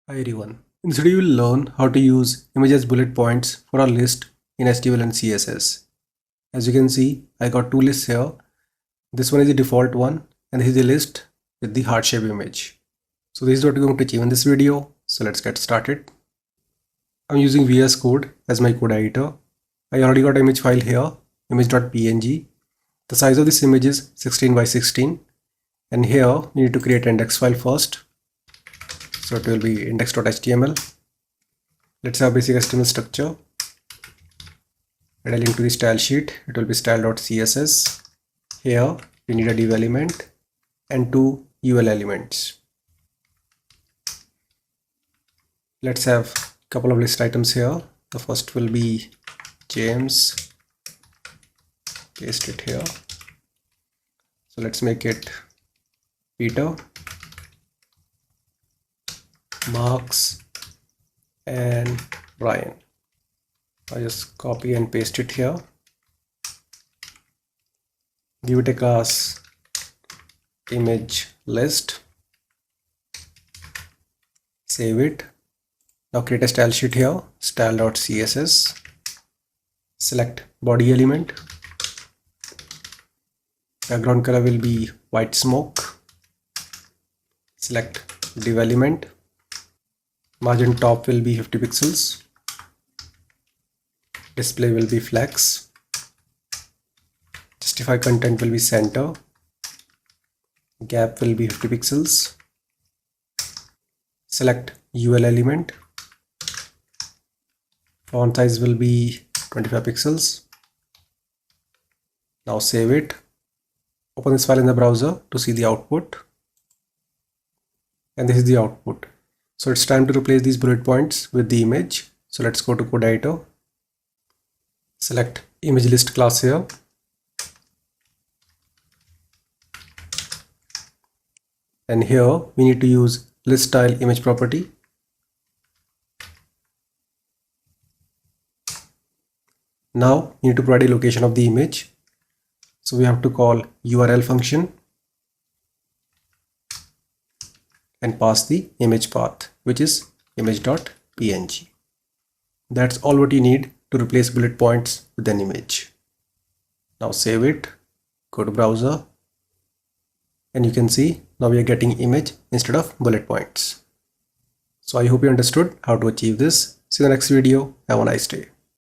Hi everyone. In this video, you will learn how to use images bullet points for a list in HTML and CSS. As you can see, I got two lists here. This one is the default one, and this is the list with the heart shape image. So this is what we're going to achieve in this video. So let's get started. I'm using VS Code as my code editor. I already got an image file here, image.png. The size of this image is 16 by 16. And here we need to create an index file first. So it will be index.html. Let's have basic HTML structure. Add a link to the style sheet. It will be style.css. Here we need a div element and two UL elements. Let's have a couple of list items here. The first will be James. Paste it here. So let's make it Peter, Marks, and Ryan. I just copy and paste it here. Give it a class image list. Save it. Now create a style sheet here, style.css. Select body element. Background color will be white smoke. Select div element. Margin top will be 50 pixels. Display will be flex. Justify content will be center. Gap will be 50 pixels. Select UL element. Font size will be 25 pixels. Now save it. Open this file in the browser to see the output. And this is the output. So it's time to replace these bullet points with the image. So let's go to code editor. Select image list class here. And here we need to use list style image property. Now we need to provide a location of the image. So we have to call URL function and pass the image path, which is image.png. That's all what you need to replace bullet points with an image. Now save it, go to browser, and you can see now we are getting image instead of bullet points. So I hope you understood how to achieve this. See you in the next video. Have a nice day.